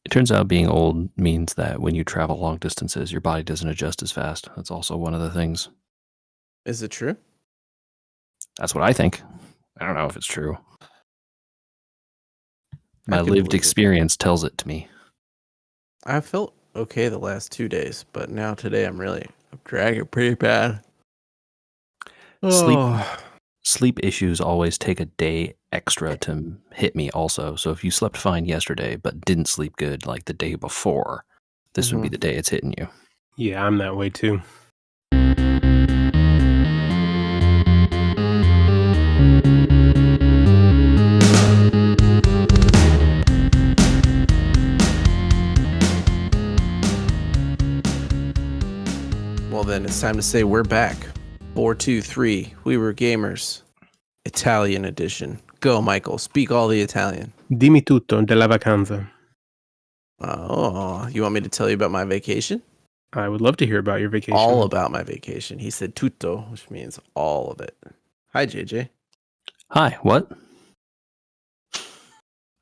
It turns out being old means that when you travel long distances, your body doesn't adjust as fast. That's also one of the things. Is it true? That's what I think. I don't know if it's true. My I can lived believe it. experience tells it to me. I felt okay the last 2 days, but now today I'm dragging pretty bad. Sleep Oh, sleep issues always take a day extra to hit me also. So if you slept fine yesterday but didn't sleep good like the day before, this would be the day it's hitting you. Yeah, I'm that way too. well then it's time to say we're back. 423, we were gamers. Italian edition. Go, Michael. Speak all the Italian. Dimmi tutto della vacanza. Oh, you want me to tell you about my vacation? I would love to hear about your vacation. All about my vacation. He said tutto, which means all of it. Hi, JJ. Hi, what?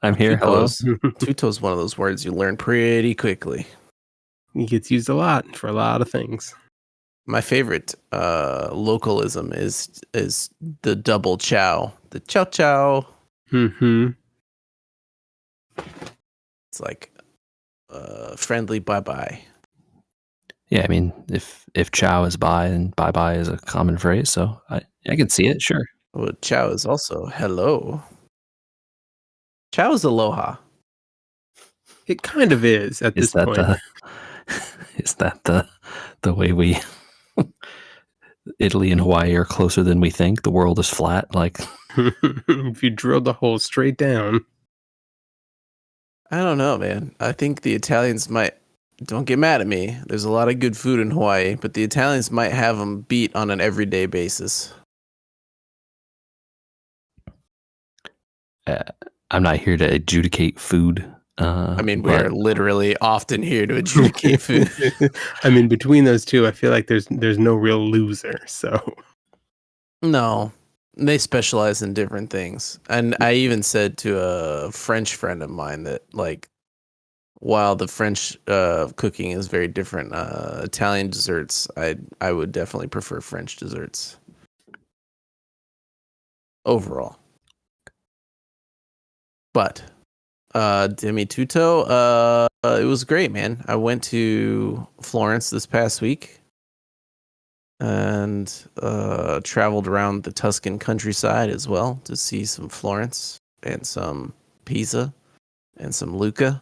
I'm here. Hello. Tutto is one of those words you learn pretty quickly. It gets used a lot for a lot of things. My favorite localism is the double ciao. The ciao ciao. Mm-hmm. It's like friendly bye-bye. Yeah, I mean, if ciao is bye and bye bye is a common phrase, so I can see it, sure. Well, ciao is also hello. Ciao is aloha. It kind of is at this point. Is that the way we Italy and Hawaii are closer than we think? The world is flat, like if you drilled the hole straight down. I don't know, man. I think the Italians might. Don't get mad at me. There's a lot of good food in Hawaii, but the Italians might have them beat on an everyday basis. I'm not here to adjudicate food. I mean, we're literally often here to adjudicate food. I mean, between those two, I feel like there's no real loser. So no, they specialize in different things. And I even said to a French friend of mine that, like, while the French cooking is very different, Italian desserts, I would definitely prefer French desserts overall. But Demi Tutto, it was great, man. I went to Florence this past week and traveled around the Tuscan countryside as well to see some Florence and some Pisa and some Lucca.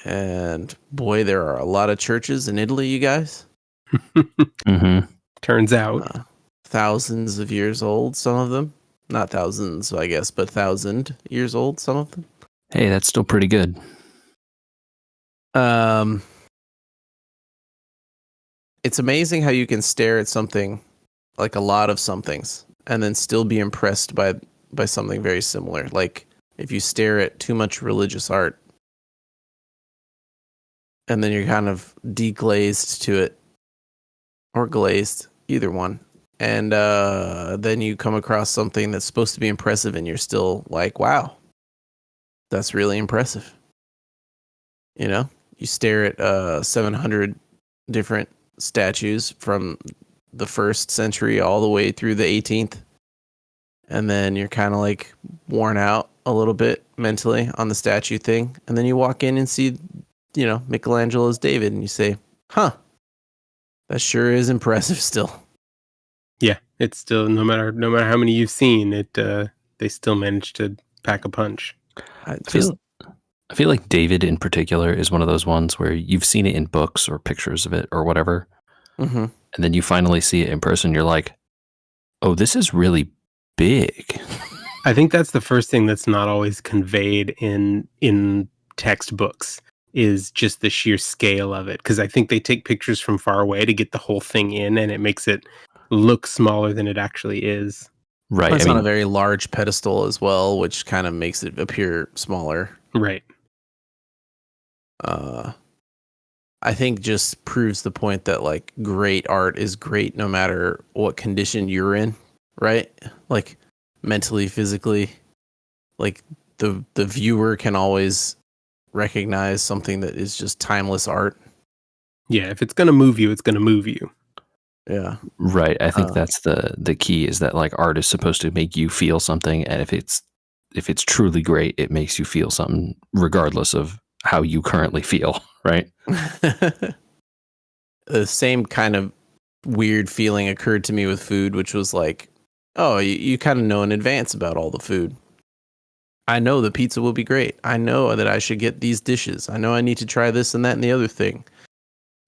And boy, there are a lot of churches in Italy, you guys. Mm-hmm. Turns out. Thousands of years old, some of them. Not thousands, I guess, but 1,000 years old, some of them. Hey, that's still pretty good. It's amazing how you can stare at something, like a lot of somethings, and then still be impressed by something very similar. Like if you stare at too much religious art, and then you're kind of deglazed to it, or glazed, either one. And then you come across something that's supposed to be impressive, and you're still like, wow, that's really impressive. You know, you stare at 700 different statues from the 1st century all the way through the 18th. And then you're kind of like worn out a little bit mentally on the statue thing. And then you walk in and see, you know, Michelangelo's David, and you say, huh, that sure is impressive still. Yeah, it's still no matter how many you've seen, they still manage to pack a punch. I feel like David in particular is one of those ones where you've seen it in books or pictures of it or whatever, and then you finally see it in person. You're like, oh, this is really big. I think that's the first thing that's not always conveyed in textbooks is just the sheer scale of it, because I think they take pictures from far away to get the whole thing in, and it makes it look smaller than it actually is. Right. It's on a very large pedestal as well, which kind of makes it appear smaller. Right. I think just proves the point that, like, great art is great no matter what condition you're in, right? Like mentally, physically, like the viewer can always recognize something that is just timeless art. Yeah, if it's gonna move you, it's gonna move you. Yeah. Right. I think that's the key, is that like art is supposed to make you feel something, and if it's truly great, it makes you feel something regardless of how you currently feel, right? The same kind of weird feeling occurred to me with food, which was like, oh, you kind of know in advance about all the food. I know the pizza will be great. I know that I should get these dishes. I know I need to try this and that and the other thing.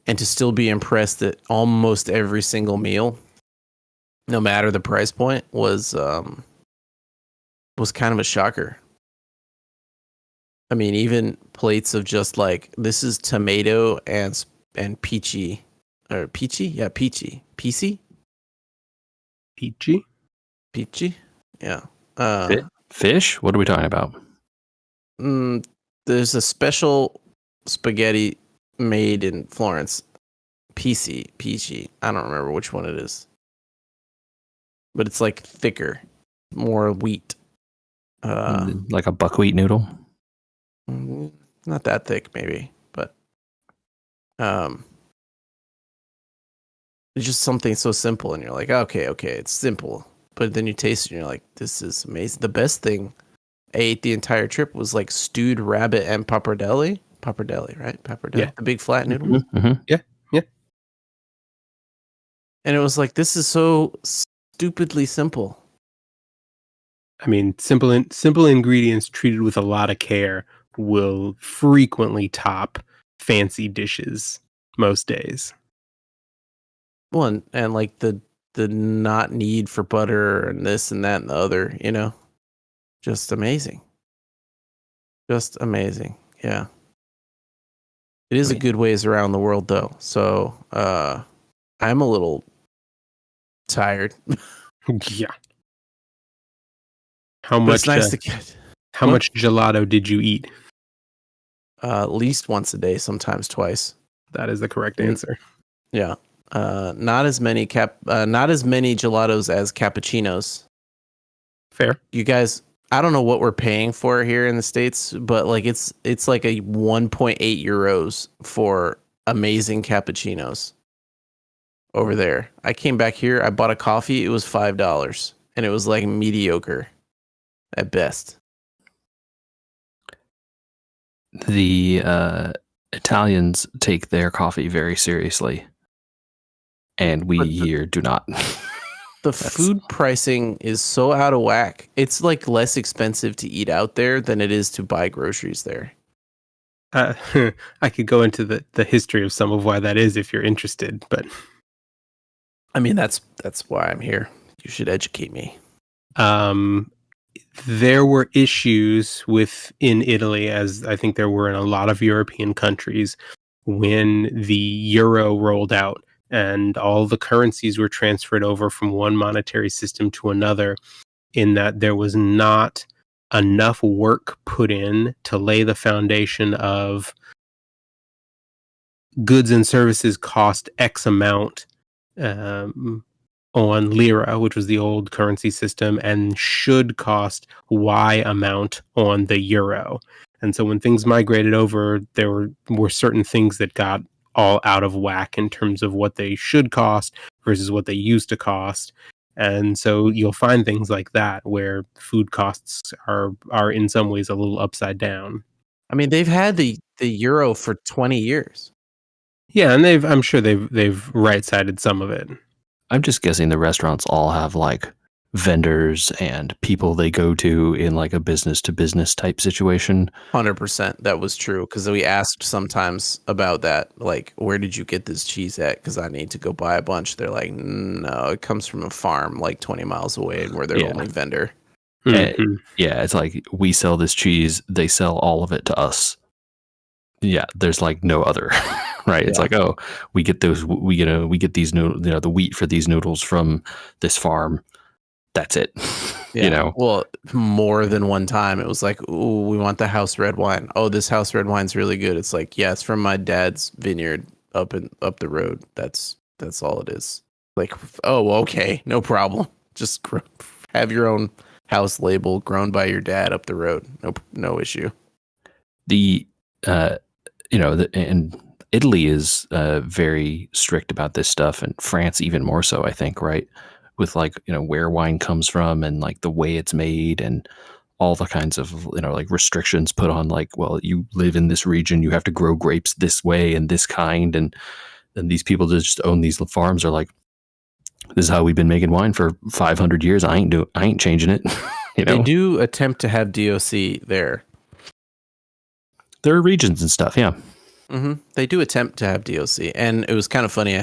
And to still be impressed at almost every single meal, no matter the price point, was kind of a shocker. I mean, even plates of just like, this is tomato and peachy, or peachy? Yeah, peachy. Peachy? Peachy? Peachy? Yeah. Fish? What are we talking about? There's a special spaghetti made in Florence. Peachy. I don't remember which one it is. But it's like thicker, more wheat. Like a buckwheat noodle? Not that thick, maybe, but it's just something so simple, and you're like, okay, it's simple. But then you taste it, and you're like, this is amazing. The best thing I ate the entire trip was like stewed rabbit and pappardelle. Pappardelle, right? Pappardelle, Yeah. the big flat noodle. Mm-hmm. Yeah. And it was like, this is so stupidly simple. I mean, simple ingredients treated with a lot of care will frequently top fancy dishes most days. Well, and like the not need for butter and this and that and the other, just amazing. Just amazing. Yeah. It is a good ways around the world though. So I'm a little tired. Yeah. How But much it's nice to get how much gelato did you eat? at least once a day, sometimes twice. That is the correct answer. Yeah. Not as many gelatos as cappuccinos. Fair. You guys, I don't know what we're paying for here in the States, but like it's like a 1.8 euros for amazing cappuccinos over there. I came back here, I bought a coffee, it was $5, and it was like mediocre at best. The Italians take their coffee very seriously, and we here do not. The food pricing is so out of whack. It's like less expensive to eat out there than it is to buy groceries there. I could go into the history of some of why that is if you're interested, but I mean that's why I'm here. You should educate me. There were issues in Italy, as I think there were in a lot of European countries, when the euro rolled out and all the currencies were transferred over from one monetary system to another, in that there was not enough work put in to lay the foundation of goods and services cost X amount on lira, which was the old currency system, and should cost Y amount on the euro. And so when things migrated over, there were certain things that got all out of whack in terms of what they should cost versus what they used to cost. And so you'll find things like that where food costs are in some ways a little upside down. I mean, they've had the euro for 20 years. Yeah, and I'm sure they've right-sided some of it. I'm just guessing the restaurants all have like vendors and people they go to in like a business to business type situation. 100%. That was true, because we asked sometimes about that, like, where did you get this cheese at? Because I need to go buy a bunch. They're like, no, it comes from a farm like 20 miles away, and we're their only vendor. Mm-hmm. Yeah, it's like, we sell this cheese, they sell all of it to us. Yeah, there's like no other, right? It's like, oh, we get these noodles, the wheat for these noodles from this farm. That's it. Yeah. Well, more than one time it was like, ooh, we want the house red wine. Oh, this house red wine's really good. It's like, yeah, it's from my dad's vineyard up the road. That's all it is. Like, oh, okay, no problem. Just have your own house label grown by your dad up the road. No issue. and Italy is very strict about this stuff, and France even more so, I think, right? With like, where wine comes from and like the way it's made and all the kinds of, like restrictions put on, like, well, you live in this region, you have to grow grapes this way and this kind. And these people that just own these farms are like, this is how we've been making wine for 500 years. I ain't changing it. They do attempt to have DOC there. There are regions and stuff. Yeah. Mm-hmm. They do attempt to have DOC, and it was kind of funny.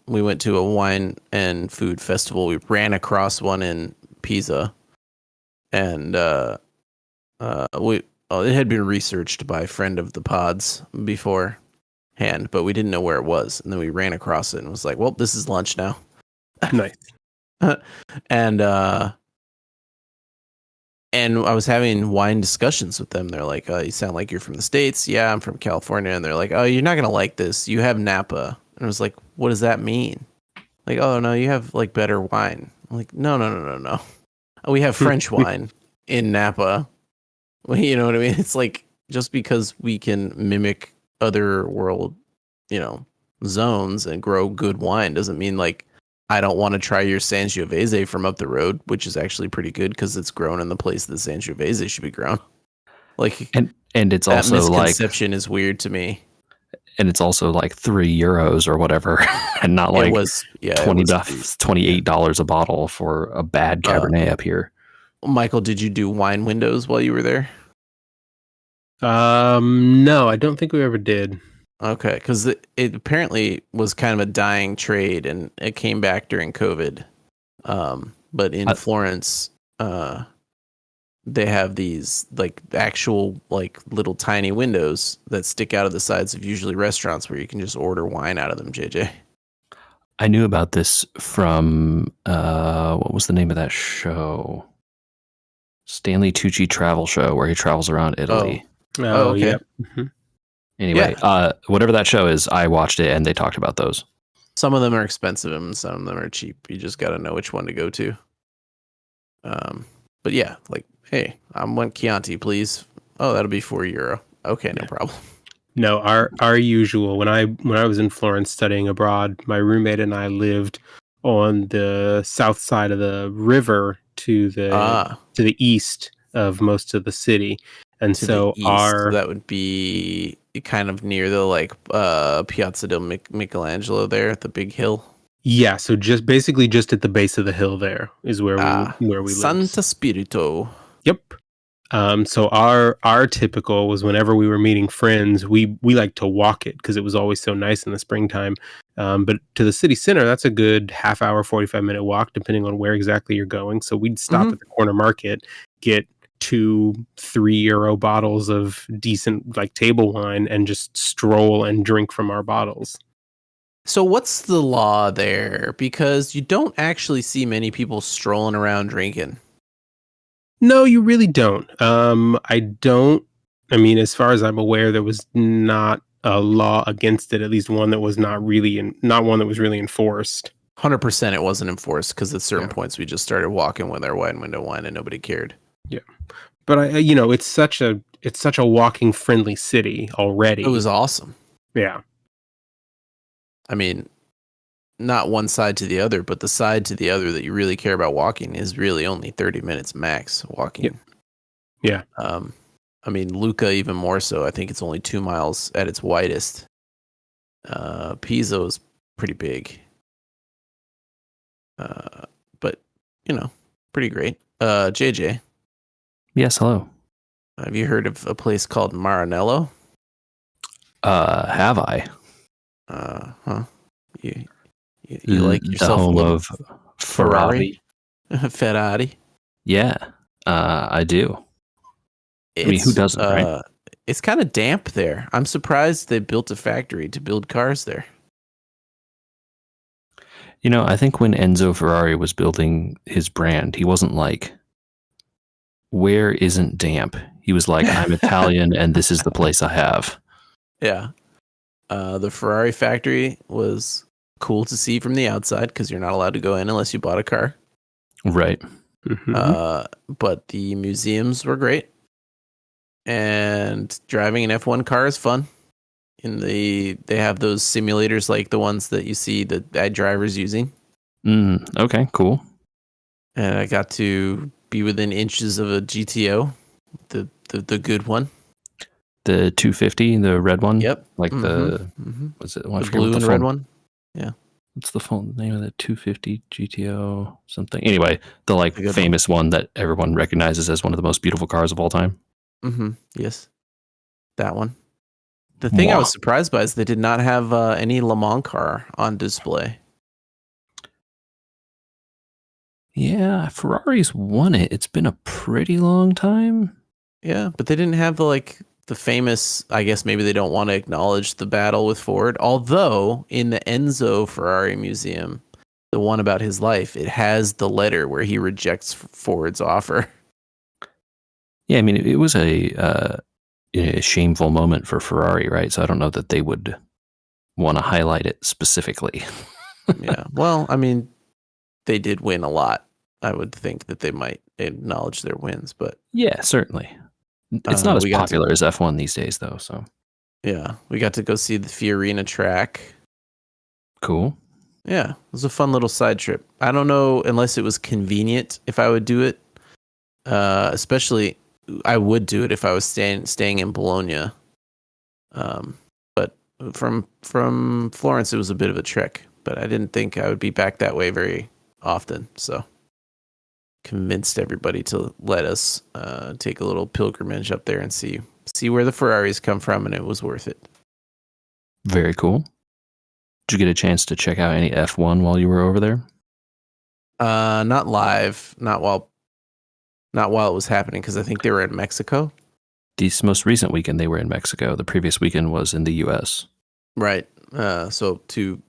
We went to a wine and food festival. We ran across one in Pisa, and it had been researched by a friend of the pods beforehand, but we didn't know where it was. And then we ran across it and was like, "Well, this is lunch now." Nice. And I was having wine discussions with them. They're like, "You sound like you're from the States." "Yeah, I'm from California." And they're like, "Oh, you're not gonna like this. You have Napa." And I was like, "What does that mean?" Like, "Oh no, you have like better wine." I'm like, No. We have French wine in Napa. Well, you know what I mean? It's like, just because we can mimic other world, zones and grow good wine doesn't mean like I don't want to try your Sangiovese from up the road, which is actually pretty good because it's grown in the place that Sangiovese should be grown. Like, and it's that also misconception is weird to me. And it's also like €3 or whatever, and not like $28 a bottle for a bad Cabernet up here. Michael, did you do wine windows while you were there? No, I don't think we ever did. Okay, because it apparently was kind of a dying trade, and it came back during COVID. But in Florence, they have these like actual like little tiny windows that stick out of the sides of usually restaurants where you can just order wine out of them. JJ, I knew about this from what was the name of that show? Stanley Tucci travel show where he travels around Italy. Oh, okay. Yep. Mm-hmm. Anyway, whatever that show is, I watched it and they talked about those. Some of them are expensive and some of them are cheap. You just got to know which one to go to. But yeah, like, hey, I want Chianti, please. Oh, that'll be €4. Okay, no problem. No, our usual. When I was in Florence studying abroad, my roommate and I lived on the south side of the river to the east of most of the city, and so that would be kind of near the like Piazza del Michelangelo there at the big hill. Yeah, so just at the base of the hill there is where we live. Santa Spirito. Yep. So our typical was whenever we were meeting friends, we like to walk it because it was always so nice in the springtime. But to the city center, that's a good half hour, 45-minute walk, depending on where exactly you're going. So we'd stop at the corner market, get 2-3 euro bottles of decent like table wine, and just stroll and drink from our bottles. So what's the law there? Because you don't actually see many people strolling around drinking. No, you really don't. I mean, as far as I'm aware, there was not a law against it, at least one that was not one that was really enforced. 100% it wasn't enforced because at certain points we just started walking with our wine window wine and nobody cared. Yeah. But it's such a walking friendly city already. It was awesome. Yeah. I mean, not one side to the other, but the side to the other that you really care about walking is really only 30 minutes max walking. Yeah. I mean, Lucca even more so. I think it's only 2 miles at its widest. Pisa is pretty big. But, pretty great. JJ. Yes, hello. Have you heard of a place called Maranello? Have I? You like yourself the home of Ferrari? Ferrari? Yeah, I do. I mean, who doesn't, right? It's kind of damp there. I'm surprised they built a factory to build cars there. I think when Enzo Ferrari was building his brand, he wasn't like, where isn't damp? He was like, I'm Italian and this is the place I have. Yeah. The Ferrari factory was cool to see from the outside because you're not allowed to go in unless you bought a car. Right. Mm-hmm. But the museums were great. and driving an F1 car is fun. They have those simulators like the ones that you see the bad drivers using. Okay, cool. And I got to be within inches of a GTO, the good one. The 250, the red one. Yep. Like what's it? The blue and red one. Yeah. What's the full name of the 250 GTO something? Anyway, the like The good famous one that everyone recognizes as one of the most beautiful cars of all time. Yes. That one. The thing I was surprised by is they did not have any Le Mans car on display. Yeah, Ferrari's won it. It's been a pretty long time. Yeah, but they didn't have the famous, I guess maybe they don't want to acknowledge the battle with Ford. Although in the Enzo Ferrari Museum, the one about his life, it has the letter where he rejects Ford's offer. Yeah, I mean, it was a shameful moment for Ferrari, right? So I don't know that they would want to highlight it specifically. Yeah, well, I mean, they did win a lot. I would think that they might acknowledge their wins, but yeah, certainly. It's not as popular as F1 these days, though. So yeah, we got to go see the Fiorina track. Cool. Yeah, it was a fun little side trip. I don't know unless it was convenient if I would do it. Especially, I would do it if I was staying in Bologna. But from Florence, it was a bit of a trek. But I didn't think I would be back that way very often, so convinced everybody to let us take a little pilgrimage up there and see where the Ferraris come from, and it was worth it. Very cool. Did you get a chance to check out any F1 while you were over there? Not live, not while it was happening, because I think they were in Mexico. This most recent weekend they were in Mexico. The previous weekend was in the U.S. Right. So two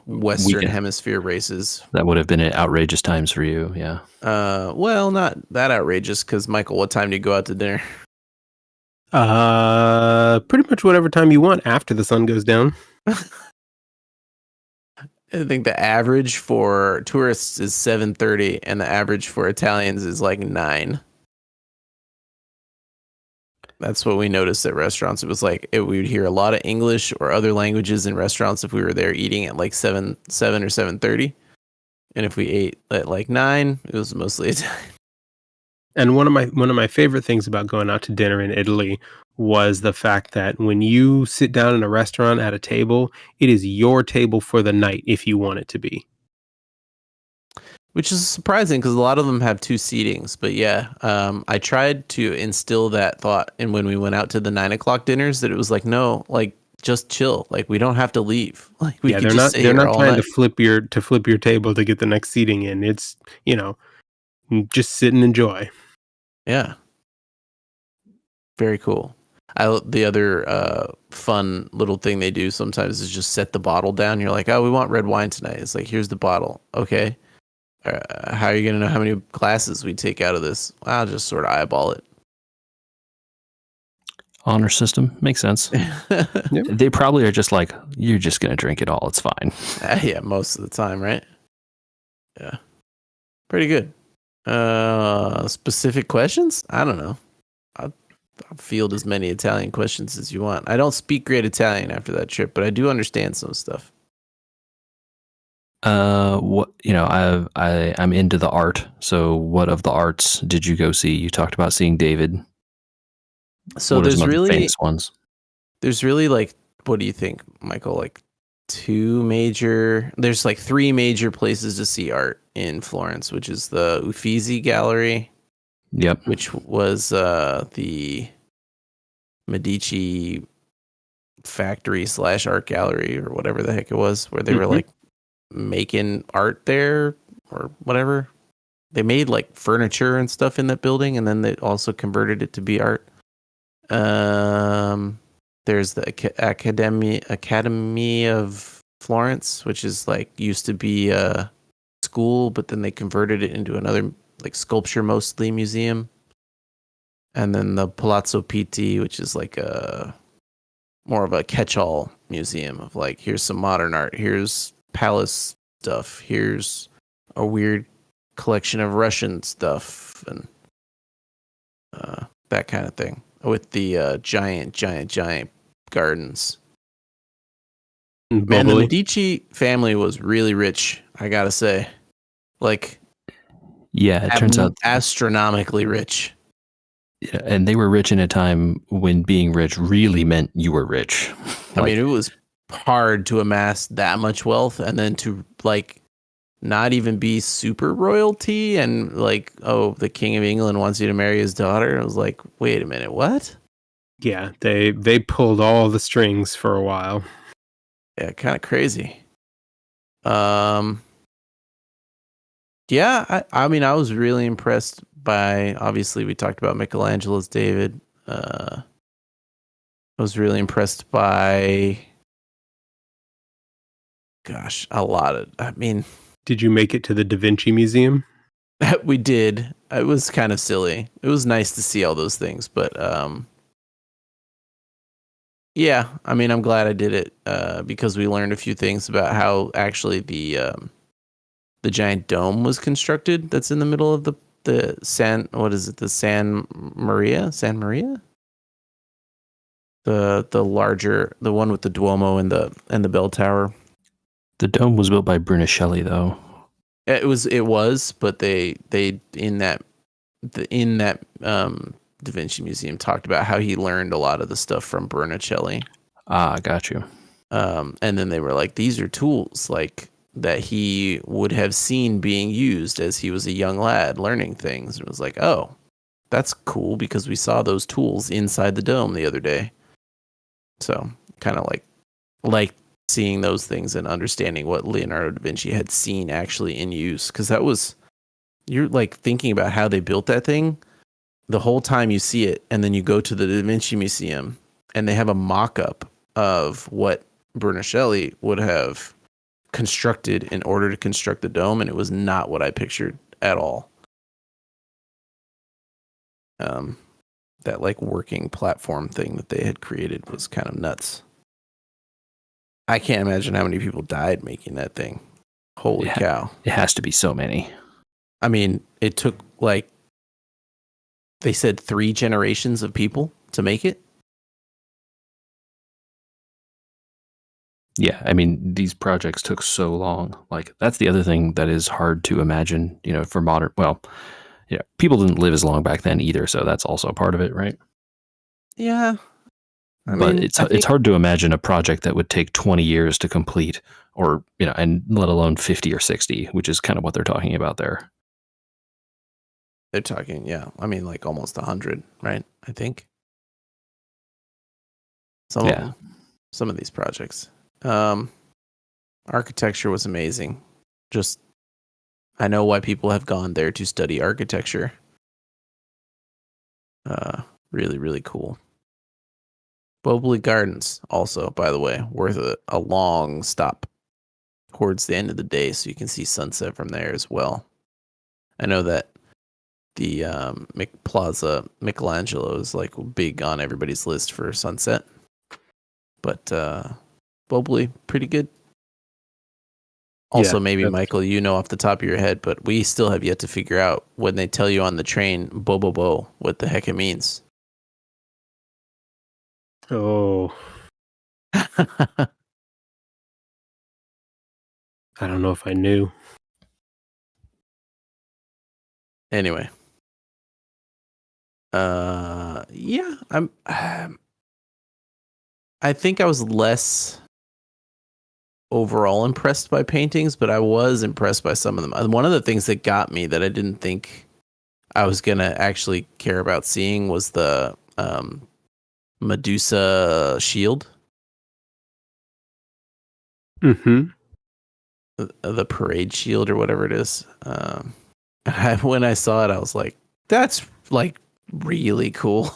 Western Hemisphere races. That would have been at outrageous times for you, yeah. Well, not that outrageous, because Michael, what time do you go out to dinner? Pretty much whatever time you want after the sun goes down. I think the average for tourists is 7:30, and the average for Italians is like 9. That's what we noticed at restaurants. It was like we would hear a lot of English or other languages in restaurants if we were there eating at like 7 or 7:30, and if we ate at like 9, it was mostly Italian. And one of my favorite things about going out to dinner in Italy was the fact that when you sit down in a restaurant at a table, it is your table for the night if you want it to be. Which is surprising because a lot of them have 2 seatings. But yeah, I tried to instill that thought. And when we went out to the 9:00 dinners, that it was like, no, like just chill. Like we don't have to leave. Like we could just stay here all trying night. to flip your table to get the next seating in. It's, just sit and enjoy. Yeah. Very cool. The other fun little thing they do sometimes is just set the bottle down. You're like, oh, we want red wine tonight. It's like, here's the bottle. Okay. How are you going to know how many glasses we take out of this? I'll just sort of eyeball it. Honor system. Makes sense. Yep. They probably are just like, you're just going to drink it all. It's fine. Yeah, most of the time, right? Yeah. Pretty good. Specific questions? I don't know. I'll field as many Italian questions as you want. I don't speak great Italian after that trip, but I do understand some stuff. I'm into the art. So what of the arts did you go see? You talked about seeing David. So there's really famous ones. There's really like, what do you think, Michael? Like there's like 3 major places to see art in Florence, which is the Uffizi Gallery. Yep. Which was the Medici factory / art gallery or whatever the heck it was, where they were like making art there or whatever. They made like furniture and stuff in that building, and then they also converted it to be art. There's the Academy of Florence, which is like used to be a school, but then they converted it into another like sculpture mostly museum. And then the Palazzo Pitti, which is like more of a catch-all museum of like, here's some modern art, here's palace stuff, here's a weird collection of Russian stuff, and that kind of thing with the giant gardens. Man, the Medici family was really rich, I gotta say. Like, yeah, it turns out astronomically rich. Yeah, and they were rich in a time when being rich really meant you were rich. I mean, it was hard to amass that much wealth and then to like not even be super royalty and like, oh, the King of England wants you to marry his daughter. I was like, wait a minute, what? Yeah, they pulled all the strings for a while. Yeah, kind of crazy. Yeah, I mean, I was really impressed by, obviously, we talked about Michelangelo's David. I was really impressed by, gosh, a lot of, I mean. Did you make it to the Da Vinci Museum? We did. It was kind of silly. It was nice to see all those things, but yeah, I mean, I'm glad I did it because we learned a few things about how actually the giant dome was constructed. That's in the middle of the San. What is it? The San Maria. The larger, the one with the Duomo and the bell tower. The dome was built by Brunelleschi, though. It was, but they in that Da Vinci Museum talked about how he learned a lot of the stuff from Brunelleschi. Ah, got you. And then they were like, these are tools like that he would have seen being used as he was a young lad learning things. It was like, oh, that's cool because we saw those tools inside the dome the other day. So kind of like seeing those things and understanding what Leonardo da Vinci had seen actually in use. Because that was, you're like thinking about how they built that thing the whole time you see it. And then you go to the Da Vinci Museum and they have a mock-up of what Brunelleschi would have constructed in order to construct the dome. And it was not what I pictured at all. That like working platform thing that they had created was kind of nuts. I can't imagine how many people died making that thing. Holy cow. It has to be so many. I mean, it took like, they said 3 generations of people to make it. Yeah, I mean, these projects took so long. Like, that's the other thing that is hard to imagine, for modern, people didn't live as long back then either, so that's also part of it, right? Yeah. But it's hard to imagine a project that would take 20 years to complete, or, and let alone 50 or 60, which is kind of what they're talking about there. They're talking, yeah. I mean, like almost 100, right? I think. Some of these projects. Architecture was amazing. Just, I know why people have gone there to study architecture. Really, really cool. Bobley Gardens, also, by the way, worth a long stop towards the end of the day, so you can see sunset from there as well. I know that the Plaza Michelangelo is like big on everybody's list for sunset, but Bobley, pretty good. Also, maybe Michael, off the top of your head, but we still have yet to figure out when they tell you on the train "bo," what the heck it means. Oh, I don't know if I knew. Anyway, yeah, I think I was less overall impressed by paintings, but I was impressed by some of them. One of the things that got me that I didn't think I was gonna actually care about seeing was the Medusa shield. Mm-hmm. The parade shield or whatever it is. When I saw it, I was like, that's like really cool.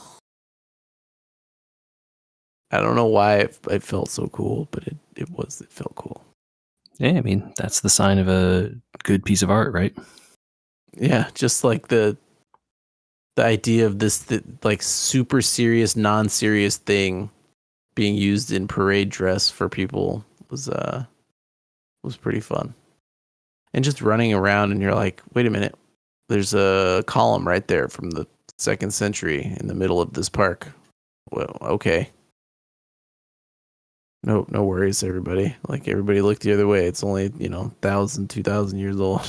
I don't know why it felt so cool, but it felt cool. Yeah, I mean, that's the sign of a good piece of art, right? Yeah, just like the idea of this like super serious, non-serious thing being used in parade dress for people was pretty fun. And just running around and you're like, wait a minute, there's a column right there from the 2nd century in the middle of this park. Well, okay. No worries, everybody. Like, everybody look the other way. It's only, 1,000, 2,000 years old.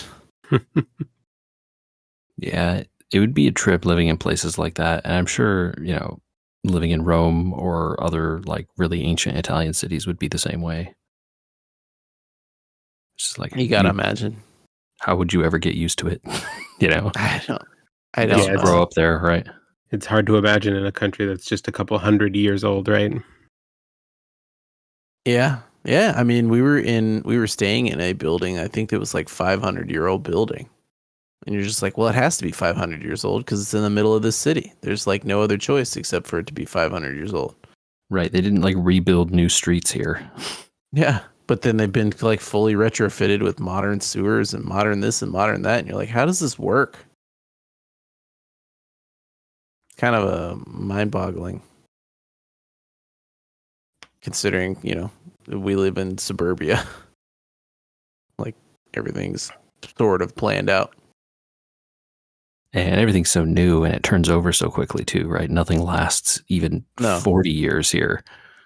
Yeah, it would be a trip living in places like that. And I'm sure, living in Rome or other like really ancient Italian cities would be the same way. It's just like, You gotta imagine. how would you ever get used to it? I don't You know. grow up there, right? It's hard to imagine in a country that's just a couple hundred years old, right? Yeah. I mean, we were staying in a building. I think it was like 500-year-old building, and you're just like, well, it has to be 500 years old because it's in the middle of this city. There's like no other choice except for it to be 500 years old. Right. They didn't like rebuild new streets here. Yeah, but then they've been like fully retrofitted with modern sewers and modern this and modern that, and you're like, how does this work? Kind of mind-boggling, considering we live in suburbia. Like, everything's sort of planned out. And everything's so new and it turns over so quickly too, right? Nothing lasts even 40 years here.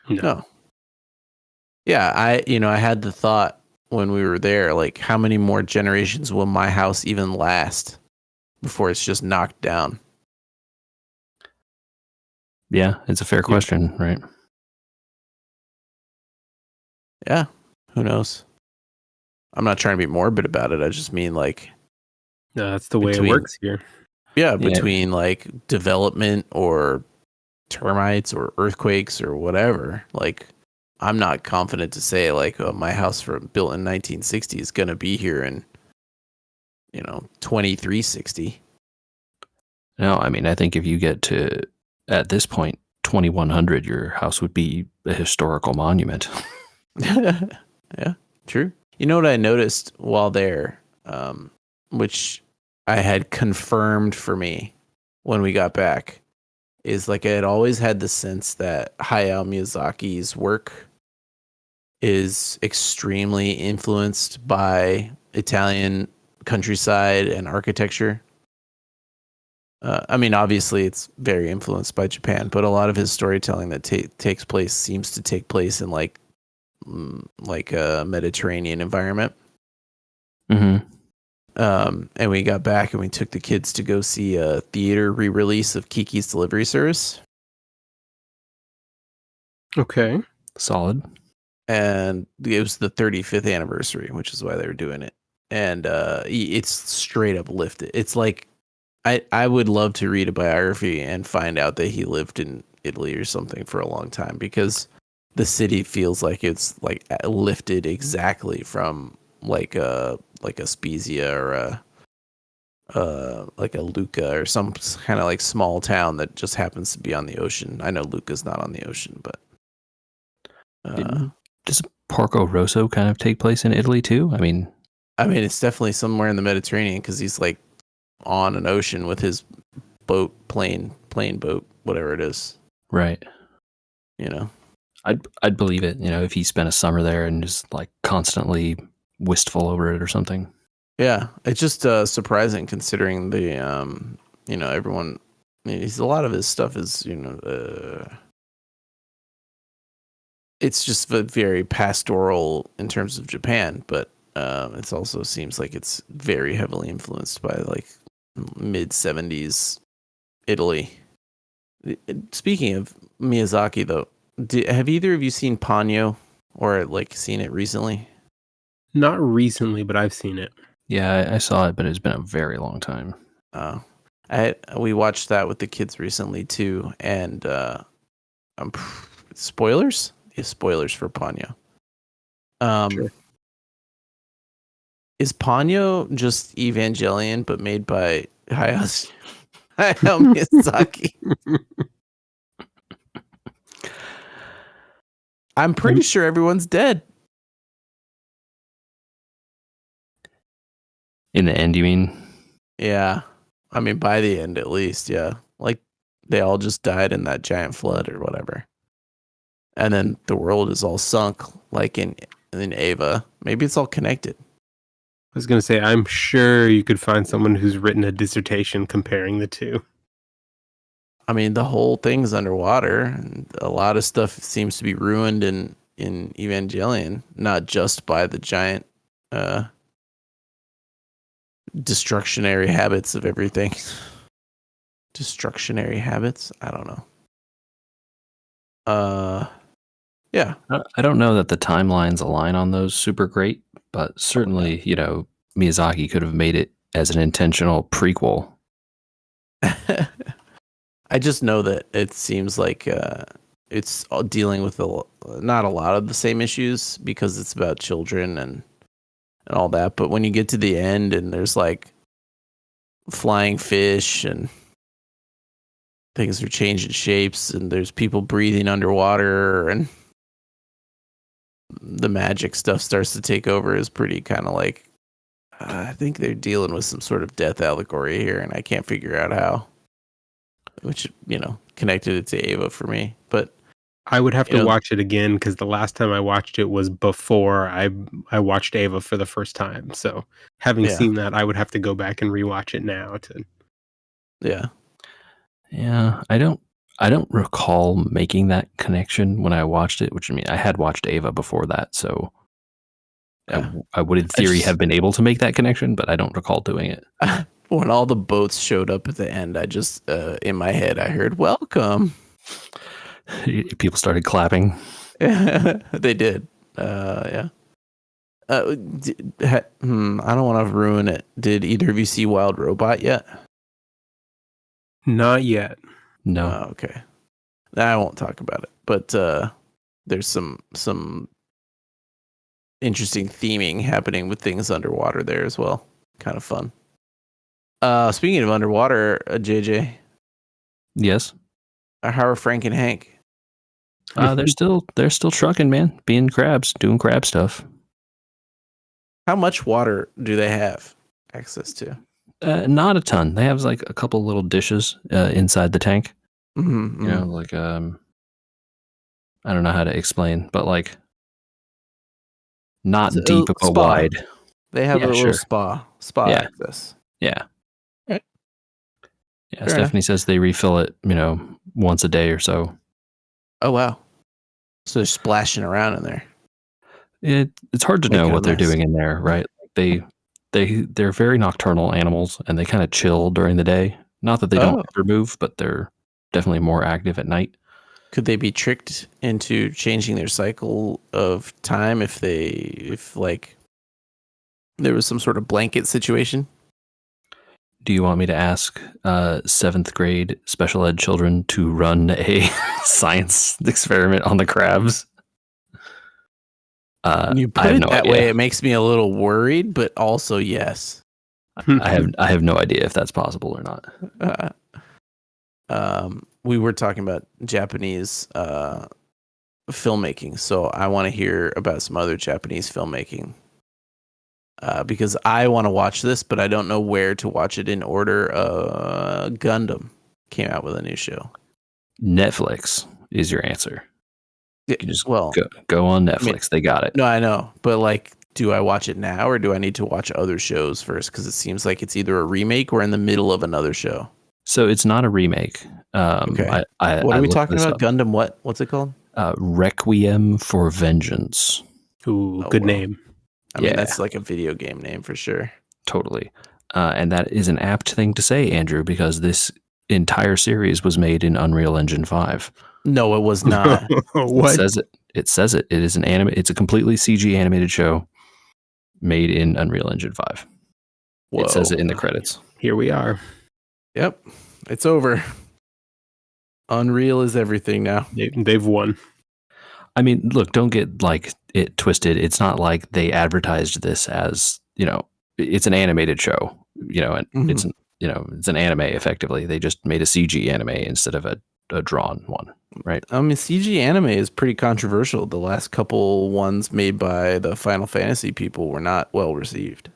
No. Yeah, I had the thought when we were there, like, how many more generations will my house even last before it's just knocked down? Yeah, it's a fair question, right? Yeah, who knows? I'm not trying to be morbid about it. I just mean, like, no, that's the way it works here. Yeah, between like development or termites or earthquakes or whatever. Like, I'm not confident to say like, my house built in 1960 is going to be here in 2360. No, I mean, I think if you get to, at this point, 2100, your house would be a historical monument. Yeah, true. You know what I noticed while there, which I had confirmed for me when we got back, is like I had always had the sense that Hayao Miyazaki's work is extremely influenced by Italian countryside and architecture. I mean, obviously, it's very influenced by Japan, but a lot of his storytelling that seems to take place in like a Mediterranean environment. Mm-hmm. And we got back and we took the kids to go see a theater re-release of Kiki's Delivery Service. Okay. Solid. And it was the 35th anniversary, which is why they were doing it. And it's straight up lifted. It's like, I would love to read a biography and find out that he lived in Italy or something for a long time, because the city feels like it's like lifted exactly from like a Spezia or like a Lucca or some kind of like small town that just happens to be on the ocean. I know Lucca's not on the ocean, but does Porco Rosso kind of take place in Italy too? I mean, it's definitely somewhere in the Mediterranean, because he's like on an ocean with his boat, plane boat, whatever it is. Right. I'd believe it. If he spent a summer there and just like constantly wistful over it or something. Yeah, it's just surprising considering the everyone. A lot of his stuff is it's just very pastoral in terms of Japan, but it also seems like it's very heavily influenced by like mid-70s Italy. Speaking of Miyazaki, though, have either of you seen Ponyo or like seen it recently? Not recently, but I've seen it. Yeah, I saw it, but it's been a very long time. We watched that with the kids recently too, and spoilers? Yeah, spoilers for Ponyo. Sure. Is Ponyo just Evangelion but made by Hayao Miyazaki? I'm pretty sure everyone's dead. In the end, you mean? Yeah. I mean, by the end, at least, yeah. Like, they all just died in that giant flood or whatever. And then the world is all sunk, like in Ava. Maybe it's all connected. I was going to say, I'm sure you could find someone who's written a dissertation comparing the two. I mean, the whole thing's underwater, and a lot of stuff seems to be ruined in Evangelion, not just by the giant destructionary habits of everything. Destructionary habits? I don't know. Yeah. I don't know that the timelines align on those super great, but certainly, you know, Miyazaki could have made it as an intentional prequel. I just know that it seems like it's dealing with not a lot of the same issues because it's about children and all that. But when you get to the end and there's like flying fish and things are changing shapes and there's people breathing underwater and the magic stuff starts to take over, is pretty kind of like, I think they're dealing with some sort of death allegory here, and I can't figure out how. Which, you know, connected it to Ava for me. But I would have to watch it again because the last time I watched it was before I watched Ava for the first time. So having seen that, I would have to go back and rewatch it now to. Yeah, I don't recall making that connection when I watched it, which I mean, I had watched Ava before that, so I would in theory have been able to make that connection, but I don't recall doing it. When all the boats showed up at the end, I just, in my head, I heard, welcome. People started clapping. They did. Yeah. I don't want to ruin it. Did either of you see Wild Robot yet? Not yet. No. Okay. I won't talk about it, but there's some interesting theming happening with things underwater there as well. Kind of fun. Speaking of underwater, JJ. Yes. How are Frank and Hank? They're still trucking, man. Being crabs, doing crab stuff. How much water do they have access to? Not a ton. They have like a couple little dishes inside the tank. Mm-hmm. You know, like I don't know how to explain, but like not deep but wide. They have a little spa access. Yeah. Right. Yeah. Fair Stephanie enough. Says they refill it, you know, once a day or so. Oh wow! So they're splashing around in there. It's hard to know what they're doing in there, right? They're very nocturnal animals, and they kind of chill during the day. Not that they don't ever move, but they're definitely more active at night. Could they be tricked into changing their cycle of time if like there was some sort of blanket situation? Do you want me to ask 7th grade special ed children to run a science experiment on the crabs? When you put it that way, it makes me a little worried, but also yes. I have no idea if that's possible or not. We were talking about Japanese filmmaking, so I want to hear about some other Japanese filmmaking. Because I want to watch this, but I don't know where to watch it in order. Gundam came out with a new show. Netflix is your answer. You can just go on Netflix. I mean, they got it. No, I know. But like, do I watch it now or do I need to watch other shows first? Because it seems like it's either a remake or in the middle of another show. So it's not a remake. Okay. What are we talking about? Gundam what? What's it called? Requiem for Vengeance. Ooh, good name. I mean, that's like a video game name for sure. Totally. And that is an apt thing to say, Andrew, because this entire series was made in Unreal Engine 5. No, it was not. What? It says it. It is an anime. It's a completely CG animated show made in Unreal Engine 5. Whoa. It says it in the credits. Here we are. Yep. It's over. Unreal is everything now. They've won. I mean, look, don't get like it twisted. It's not like they advertised this as, you know, it's an animated show, you know, and it's an anime effectively. They just made a CG anime instead of a drawn one, right? I mean, CG anime is pretty controversial. The last couple ones made by the Final Fantasy people were not well received.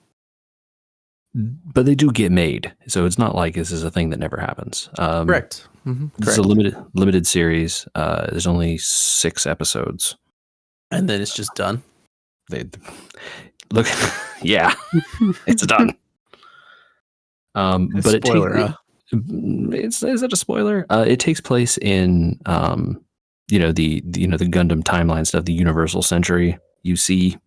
But they do get made, so it's not like this is a thing that never happens. Correct. It's a limited series. There's only 6 episodes, and then it's just done. They look, yeah, it's done. But spoiler, Is that a spoiler? It takes place in the Gundam timeline stuff, the Universal Century. You see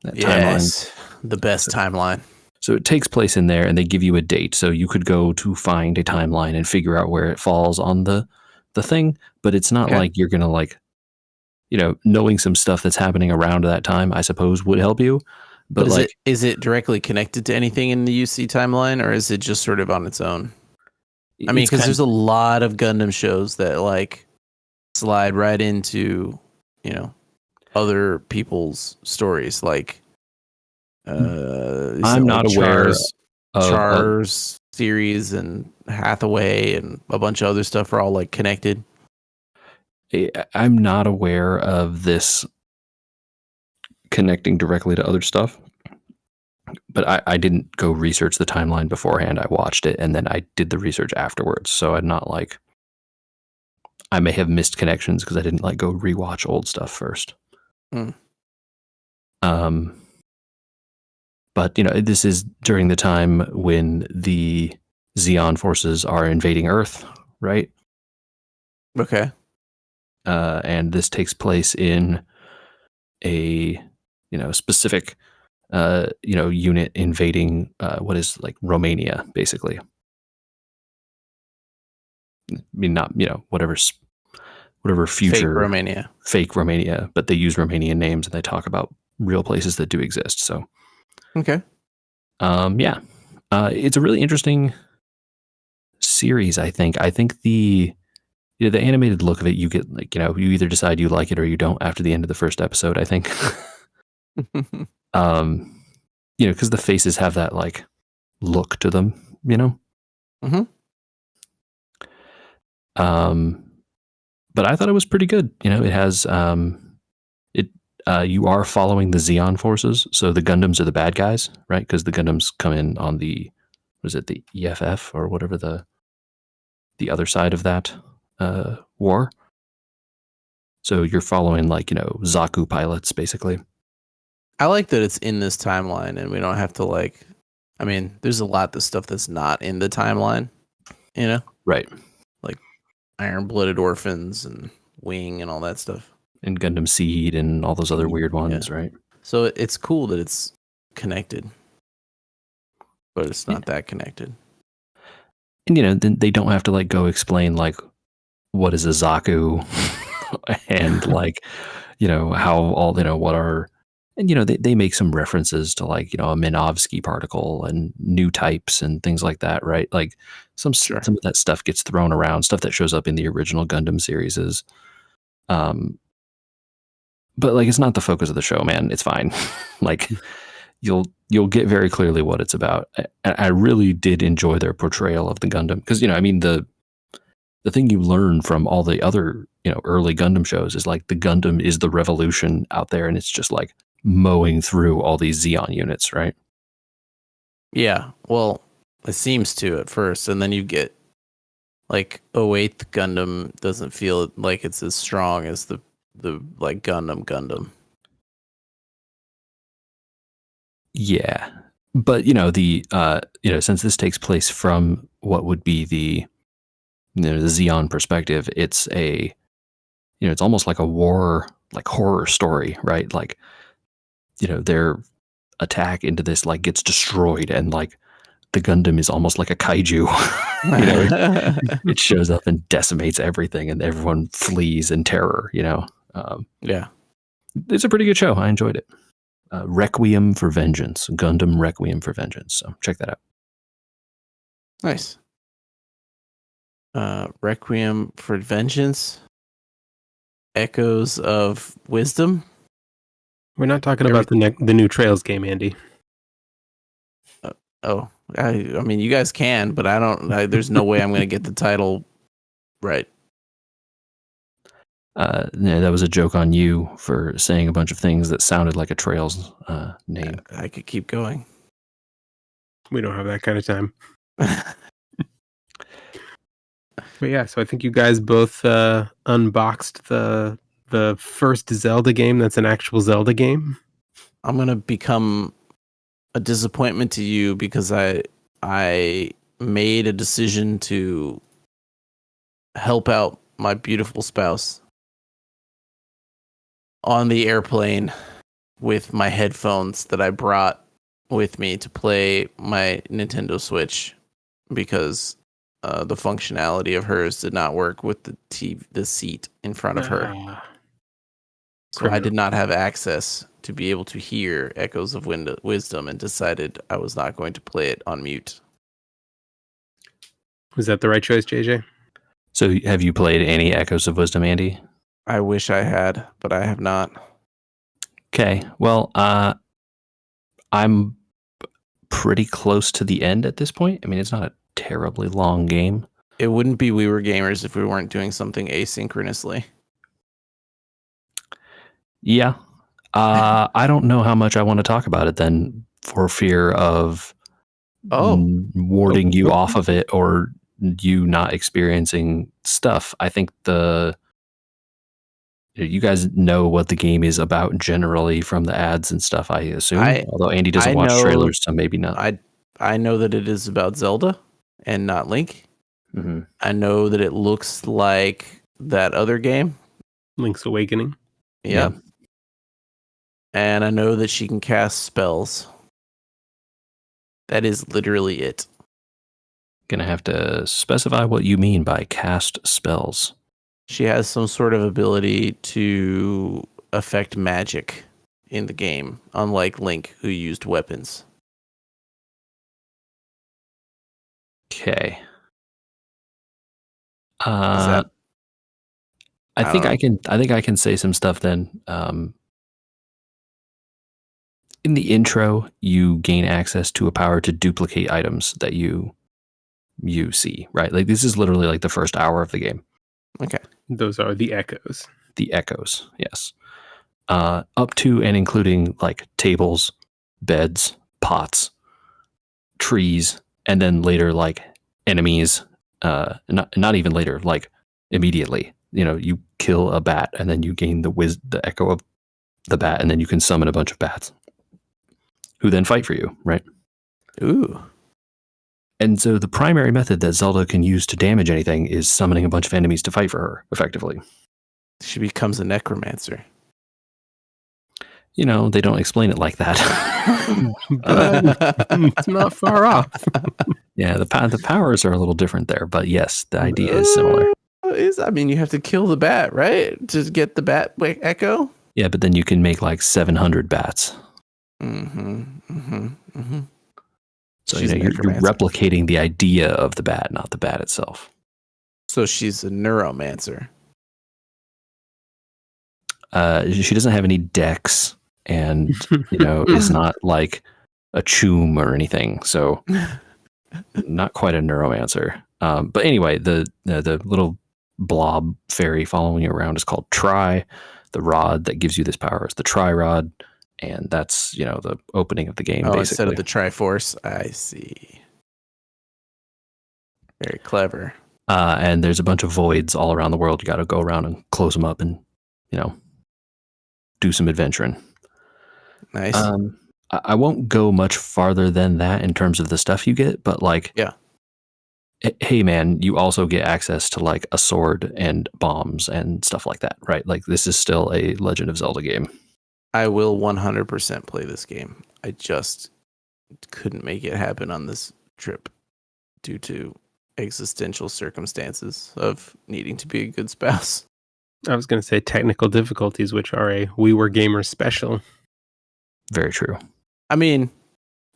that Yes, timeline, the best timeline. So it takes place in there, and they give you a date. So you could go to find a timeline and figure out where it falls on the thing. But it's not like you're gonna knowing some stuff that's happening around that time, I suppose, would help you. But is it directly connected to anything in the UC timeline, or is it just sort of on its own? I mean, because there's a lot of Gundam shows that like slide right into, other people's stories. Like, I'm not aware of Char's series and Hathaway and a bunch of other stuff are all like connected. I'm not aware of this connecting directly to other stuff, but I didn't go research the timeline beforehand. I watched it and then I did the research afterwards. So I'm not like, I may have missed connections because I didn't go rewatch old stuff first. But this is during the time when the Zeon forces are invading Earth, right? Okay. And this takes place in a specific unit invading what is like Romania, basically. I mean, not whatever future fake Romania, but they use Romanian names and they talk about real places that do exist. So okay, it's a really interesting series. I think the animated look of it, you get you either decide you like it or you don't after the end of the first episode, I think. Because the faces have that look to them, Mm-hmm. But I thought it was pretty good. It has you are following the Zeon forces, so the Gundams are the bad guys, right? Because the Gundams come in on the the EFF or whatever the other side of that war. So you're following Zaku pilots, basically. I like that it's in this timeline and we don't have to I mean, there's a lot of stuff that's not in the timeline, Right. Like Iron-Blooded Orphans and Wing and all that stuff. And Gundam Seed and all those other weird ones, right? So it's cool that it's connected, but it's not that connected. And then they don't have to go explain what is a Zaku and how all what are, and they make some references to a Minovsky particle and new types and things like that, right? Some of that stuff gets thrown around, stuff that shows up in the original Gundam series is but it's not the focus of the show, man. It's fine. You'll get very clearly what it's about. I really did enjoy their portrayal of the Gundam because the thing you learn from all the other early Gundam shows is the Gundam is the revolution out there, and it's just mowing through all these Zeon units, right? Yeah, well, it seems to at first, and then you get 08th Gundam doesn't feel like it's as strong as the Gundam. Yeah, but since this takes place from what would be the the Zeon perspective, it's it's almost like a war horror story, right? Their attack into this gets destroyed, and the Gundam is almost like a kaiju. It shows up and decimates everything, and everyone flees in terror. Yeah, it's a pretty good show. I enjoyed it. Requiem for Vengeance, Gundam Requiem for Vengeance. So check that out. Nice. Requiem for Vengeance. Echoes of Wisdom. We're not talking about the new Trails game, Andy. I mean, you guys can, but I don't. There's no way I'm going to get the title right. That was a joke on you for saying a bunch of things that sounded like a Trails name. I could keep going. We don't have that kind of time. But yeah, so I think you guys both unboxed the first Zelda game that's an actual Zelda game. I'm gonna become a disappointment to you because I made a decision to help out my beautiful spouse on the airplane with my headphones that I brought with me to play my Nintendo Switch because the functionality of hers did not work with the seat in front of her. So I did not have access to be able to hear Echoes of Wisdom and decided I was not going to play it on mute. Was that the right choice, JJ? So have you played any Echoes of Wisdom, Andy? I wish I had, but I have not. Okay. Well, I'm pretty close to the end at this point. I mean, it's not a terribly long game. It wouldn't be We Were Gamers if we weren't doing something asynchronously. Yeah. I don't know how much I want to talk about it then for fear of warding you off of it or you not experiencing stuff. I think you guys know what the game is about generally from the ads and stuff, I assume. Although Andy doesn't watch trailers, so maybe not. I know that it is about Zelda and not Link. Mm-hmm. I know that it looks like that other game, Link's Awakening. Yeah. And I know that she can cast spells. That is literally it. Gonna have to specify what you mean by cast spells. She has some sort of ability to affect magic in the game, unlike Link, who used weapons. Okay. I think I can say some stuff then. In the intro, you gain access to a power to duplicate items that you see, right? Like this is literally like the first hour of the game. Okay. Those are the echoes. The echoes, yes. Up to and including like tables, beds, pots, trees, and then later like enemies. Not even later, like immediately. You know, you kill a bat and then you gain the echo of the bat, and then you can summon a bunch of bats who then fight for you, right? Ooh. And so the primary method that Zelda can use to damage anything is summoning a bunch of enemies to fight for her, effectively. She becomes a necromancer. You know, they don't explain it like that. But it's not far off. Yeah, the powers are a little different there, but yes, the idea is similar. I mean, you have to kill the bat, right? To get the bat echo? Yeah, but then you can make like 700 bats. So She's you're replicating the idea of the bat, not the bat itself. So she's a neuromancer. She doesn't have any decks, and is not like a choom or anything. So not quite a neuromancer. But anyway, the little blob fairy following you around is called Tri. The rod that gives you this power is the Tri Rod. And that's, the opening of the game, basically. Instead of the Triforce. I see. Very clever. And there's a bunch of voids all around the world. You got to go around and close them up and, do some adventuring. Nice. I won't go much farther than that in terms of the stuff you get, but hey man, you also get access to like a sword and bombs and stuff like that, right? Like this is still a Legend of Zelda game. I will 100% play this game. I just couldn't make it happen on this trip due to existential circumstances of needing to be a good spouse. I was going to say technical difficulties, which are a We Were Gamers special. Very true. I mean,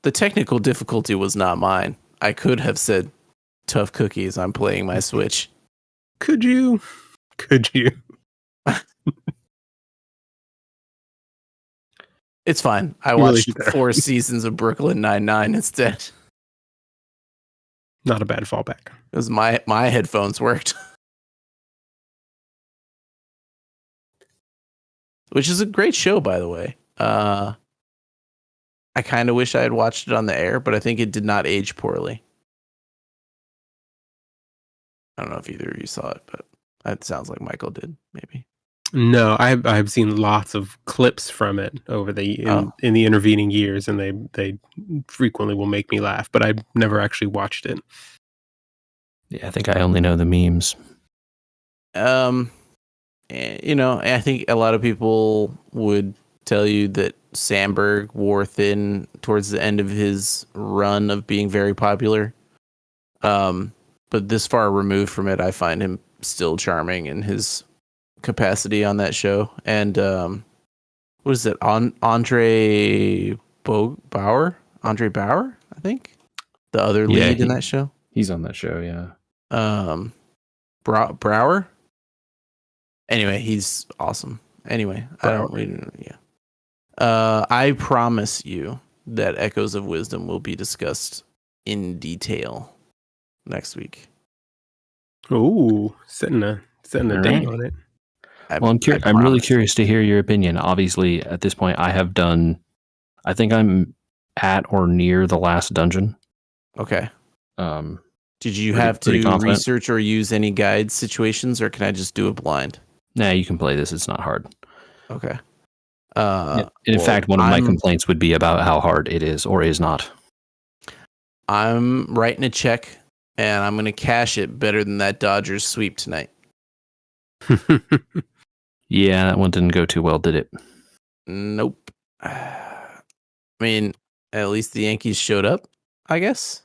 the technical difficulty was not mine. I could have said, tough cookies, I'm playing my Switch. Could you? It's fine. I watched 4 seasons of Brooklyn Nine-Nine instead. Not a bad fallback. It was my headphones worked. Which is a great show, by the way. I kind of wish I had watched it on the air, but I think it did not age poorly. I don't know if either of you saw it, but it sounds like Michael did, maybe. No, I've seen lots of clips from it over in the intervening years, and they frequently will make me laugh, but I've never actually watched it. Yeah, I think I only know the memes. I think a lot of people would tell you that Sandberg wore thin towards the end of his run of being very popular. But this far removed from it, I find him still charming in his capacity on that show. And what is it? Andre Bauer? Andre Bauer, I think. The other lead in that show. He's on that show, yeah. Brower? Anyway, he's awesome. Anyway, I promise you that Echoes of Wisdom will be discussed in detail next week. Oh, setting a date on it. Well, I'm really curious to hear your opinion. Obviously, at this point, I think I'm at or near the last dungeon. Okay. Did you have to research or use any guide situations, or can I just do it blind? Nah, you can play this. It's not hard. Okay. In fact, one of my complaints would be about how hard it is or is not. I'm writing a check, and I'm going to cash it better than that Dodgers sweep tonight. Yeah, that one didn't go too well, did it? Nope. I mean, at least the Yankees showed up, I guess.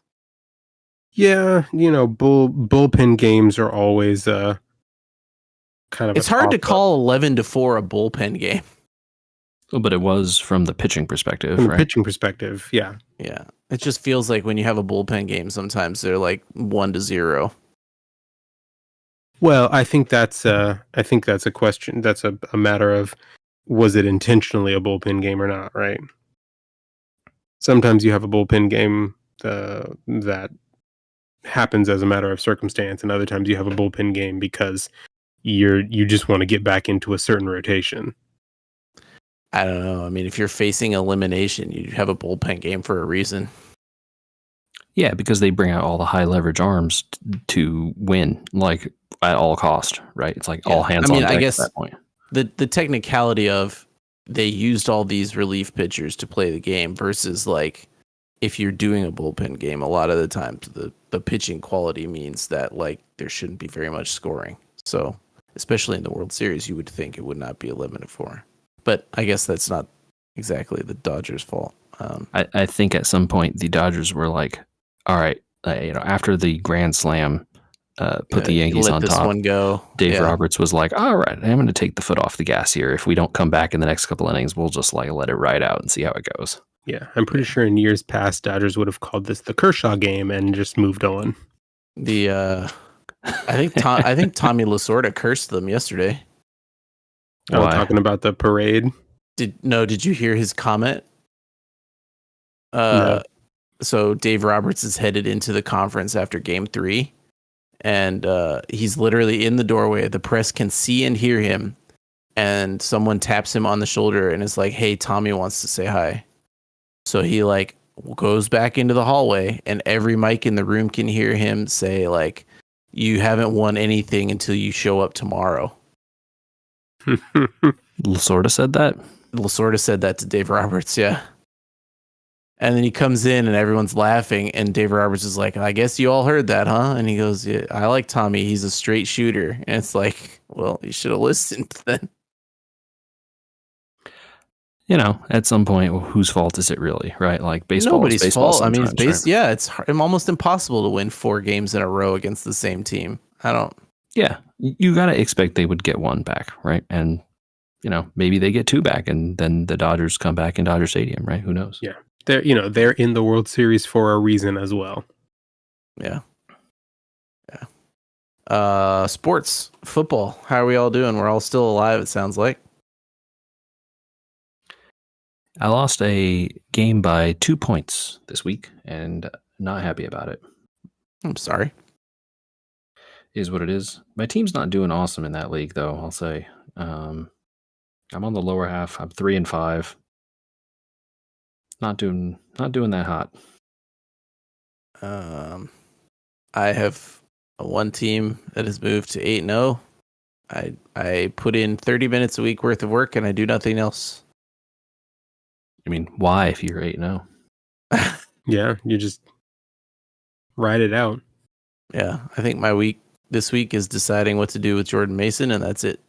Yeah, bullpen games are always kind of. It's hard to call 11-4 a bullpen game. Oh, but it was from the pitching perspective, from right? the pitching perspective, yeah. Yeah, it just feels like when you have a bullpen game, sometimes they're like 1-0. Well, I think that's a question. That's a matter of, was it intentionally a bullpen game or not, right? Sometimes you have a bullpen game that happens as a matter of circumstance, and other times you have a bullpen game because you just want to get back into a certain rotation. I don't know. I mean, if you're facing elimination, you have a bullpen game for a reason. Yeah, because they bring out all the high leverage arms to win, like at all cost, right? It's like all hands on deck at that point. The technicality of they used all these relief pitchers to play the game versus like if you're doing a bullpen game, a lot of the times the pitching quality means that like there shouldn't be very much scoring. So especially in the World Series, you would think it would not be 11-4. But I guess that's not exactly the Dodgers' fault. I think at some point the Dodgers were like, all right, after the grand slam, put the Yankees on top. One go. Dave Roberts was like, all right, I'm going to take the foot off the gas here. If we don't come back in the next couple innings, we'll just like let it ride out and see how it goes. Yeah, I'm pretty sure in years past, Dodgers would have called this the Kershaw game and just moved on. I think Tommy Lasorda cursed them yesterday. Oh, talking about the parade? Did you hear his comment? No. So Dave Roberts is headed into the conference after Game 3, and he's literally in the doorway. The press can see and hear him, and someone taps him on the shoulder and is like, "Hey, Tommy wants to say hi." So he like goes back into the hallway, and every mic in the room can hear him say like, "You haven't won anything until you show up tomorrow." Lasorda said that? Lasorda said that to Dave Roberts, yeah. And then he comes in and everyone's laughing, and Dave Roberts is like, I guess you all heard that, huh? And he goes, yeah, I like Tommy. He's a straight shooter. And it's like, well, you should have listened then. At some point, whose fault is it really, right? Like baseball. Nobody's baseball fault. I mean, right? Yeah, it's almost impossible to win 4 games in a row against the same team. Yeah, you got to expect they would get 1 back, right? And, maybe they get 2 back, and then the Dodgers come back in Dodger Stadium, right? Who knows? Yeah. They're in the World Series for a reason as well. Yeah. Sports, football. How are we all doing? We're all still alive, it sounds like. I lost a game by 2 points this week, and not happy about it. I'm sorry. Is what it is. My team's not doing awesome in that league, though, I'll say. I'm on the lower half. I'm 3-5. Not doing that hot. I have one team that has moved to 8-0, I put in 30 minutes a week worth of work and I do nothing else. I mean, why if you're 8-0? Yeah, you just ride it out. Yeah, I think this week is deciding what to do with Jordan Mason, and that's it.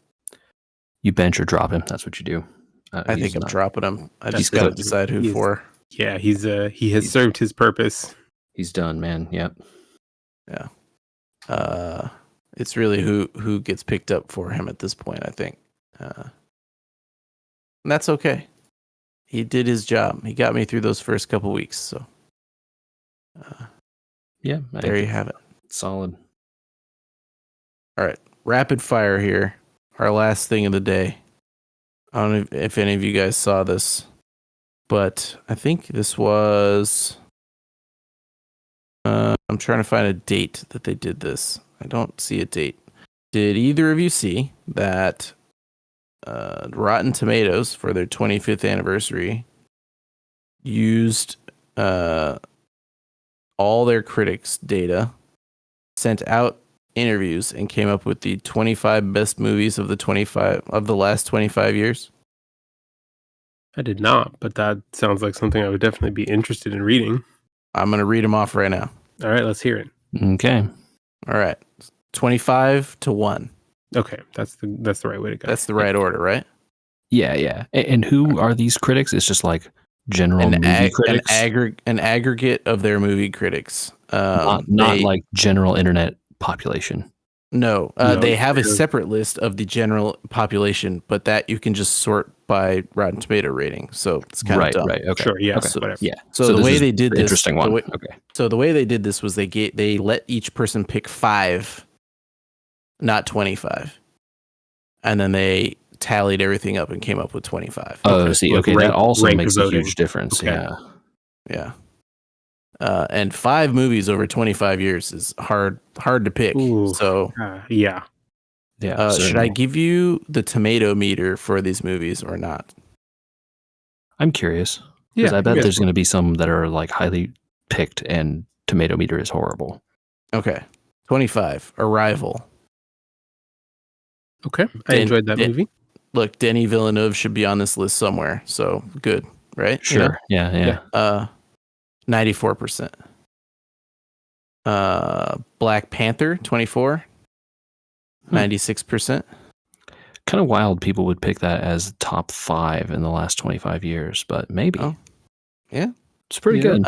You bench or drop him. That's what you do. I think I'm dropping him. I just He's got to cooked. decide who for. Yeah, he has served his purpose. He's done, man. Yep. Yeah. It's really who gets picked up for him at this point, I think. And that's okay. He did his job. He got me through those first couple weeks. So, yeah, there you have it. Solid. All right, rapid fire here. Our last thing of the day. I don't know if any of you guys saw this, but I think this was. I'm trying to find a date that they did this. I don't see a date. Did either of you see that Rotten Tomatoes for their 25th anniversary used all their critics' data, sent out interviews, and came up with the 25 best movies of the last 25 years? I did not, but that sounds like something I would definitely be interested in reading. I'm going to read them off right now. All right, let's hear it. Okay. All right. 25 to 1. Okay, that's the right way to go. That's the right order, right? Yeah. And who are these critics? It's just like general movie critics? An aggregate of their movie critics. Not like general internet population. No, they have a separate list of the general population, but that you can just sort by Rotten Tomato rating. So it's kind of dumb. Right. Okay. Sure. Yeah. Okay. Whatever. Yeah. So the way they did this, interesting one. Okay. So the way they did this was they let each person pick 5, not 25, and then they tallied everything up and came up with 25. Oh, see. Okay, that also makes a huge difference. Okay. Yeah. And 5 movies over 25 years is hard to pick. Ooh, so yeah. Should I give you the tomato meter for these movies or not? I'm curious. Because I bet there's going to be some that are like highly picked and tomato meter is horrible. Okay. 25, Arrival. Okay. I enjoyed that movie. Look, Denis Villeneuve should be on this list somewhere. So good, right? Sure. Yeah. 94%. Black Panther, 24. 96%. Kind of wild people would pick that as top 5 in the last 25 years, but maybe. Oh, yeah. It's pretty good.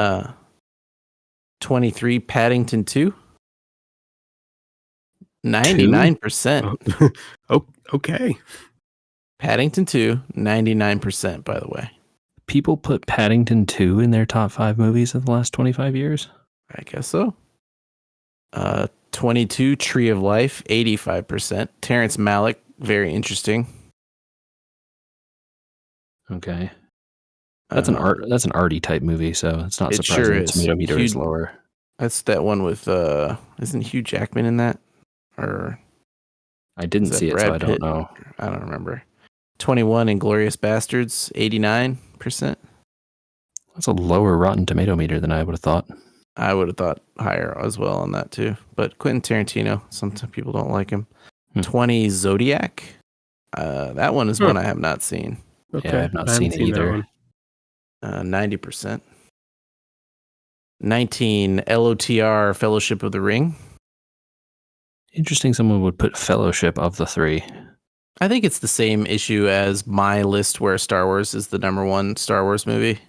23, Paddington 2. 99%. Oh, okay. Paddington 2, 99%, by the way. People put Paddington 2 in their top 5 movies of the last 25 years? I guess so. 22, Tree of Life, 85%. Terrence Malick, very interesting. Okay. That's an arty type movie, so it's not surprising sure the is. tomato meter is lower. That's that one with isn't Hugh Jackman in that? Or I didn't see it, so I don't know. I don't remember. 21, Inglourious Bastards, 89%. That's a lower Rotten Tomato meter than I would have thought. I would have thought higher as well on that too. But Quentin Tarantino, some people don't like him. 20, Zodiac. That one is one I have not seen. Okay. Yeah, I have not seen it either. 90%. 19, LOTR, Fellowship of the Ring. Interesting someone would put Fellowship of the 3. I think it's the same issue as my list where Star Wars is the number 1 Star Wars movie.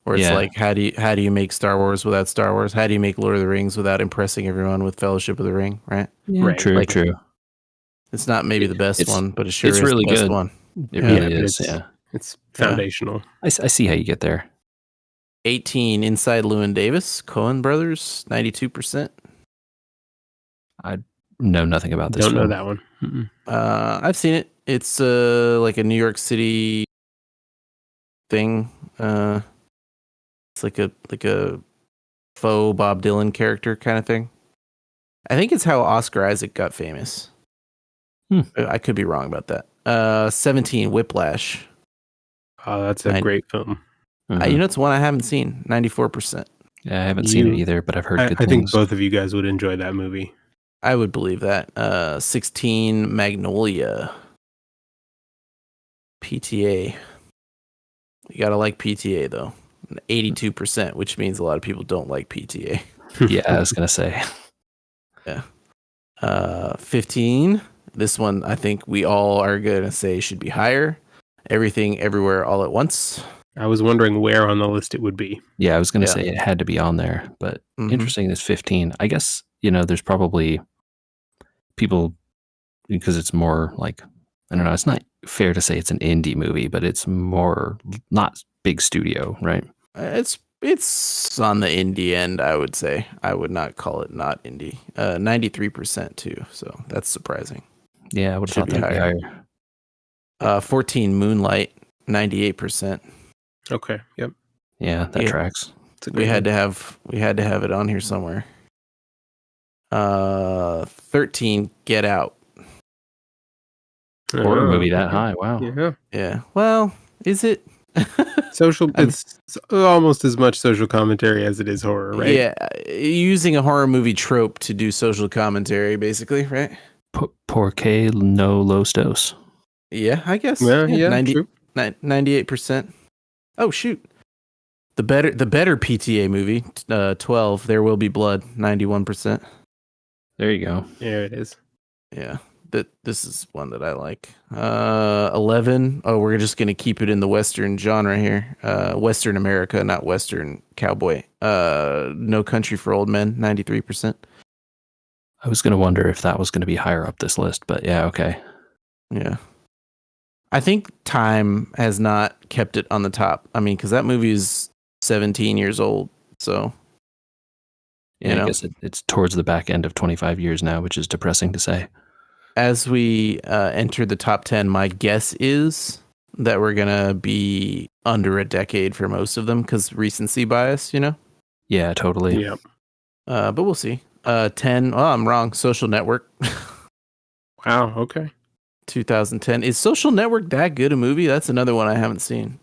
Where it's like, how do you make Star Wars without Star Wars? How do you make Lord of the Rings without impressing everyone with Fellowship of the Ring, right? Yeah, right. True. It's not maybe the best one, but it sure is really the best good. one. It really is, It's foundational. I see how you get there. 18, Inside Llewyn Davis, Coen Brothers, 92%. I know nothing about this Don't film. know that one. Mm-mm. I've seen it. It's like a New York City thing. It's like a faux Bob Dylan character kind of thing. I think it's how Oscar Isaac got famous. I could be wrong about that. 17, Whiplash. Oh, that's a great film. You know, it's one I haven't seen. 94%. Yeah, I haven't seen it either, but I've heard good things. I think both of you guys would enjoy that movie. I would believe that. 16 Magnolia. PTA. You gotta like PTA though. 82%, which means a lot of people don't like PTA. Yeah, I was gonna say. Yeah. 15. This one I think we all are gonna say should be higher. Everything Everywhere All at Once. I was wondering where on the list it would be. Yeah, I was gonna say it had to be on there, but interesting is 15. I guess, there's probably people, because it's more like, I don't know, it's not fair to say it's an indie movie, but it's more not big studio, right? It's on the indie end, I would say. I would not call it not indie. 93% too, so that's surprising. Yeah, I would have thought that'd be higher. 14 Moonlight, 98%. Okay. Yep. Yeah, that tracks. We had to have it on here somewhere. 13 Get Out. Horror movie that high. Wow. Yeah. Well, is it? It's almost as much social commentary as it is horror, right? Yeah, using a horror movie trope to do social commentary, basically, right? Porque no los dos. Yeah, I guess. Yeah, 98%. Oh shoot. The better PTA movie, 12, There Will Be Blood, 91%. There you go. Yeah, it is. Yeah. This is one that I like. 11. Oh, we're just gonna keep it in the Western genre here. Western America, not Western cowboy. No Country for Old Men, 93%. I was gonna wonder if that was gonna be higher up this list, but yeah, okay. Yeah. I think time has not kept it on the top. I mean, because that movie is 17 years old, so. Yeah, I guess it's towards the back end of 25 years now, which is depressing to say. As we enter the top 10, my guess is that we're going to be under a decade for most of them because recency bias, Yeah, totally. Yep. But we'll see. 10. Oh, I'm wrong. Social Network. Wow. Okay. 2010. Is Social Network that good a movie? That's another one I haven't seen.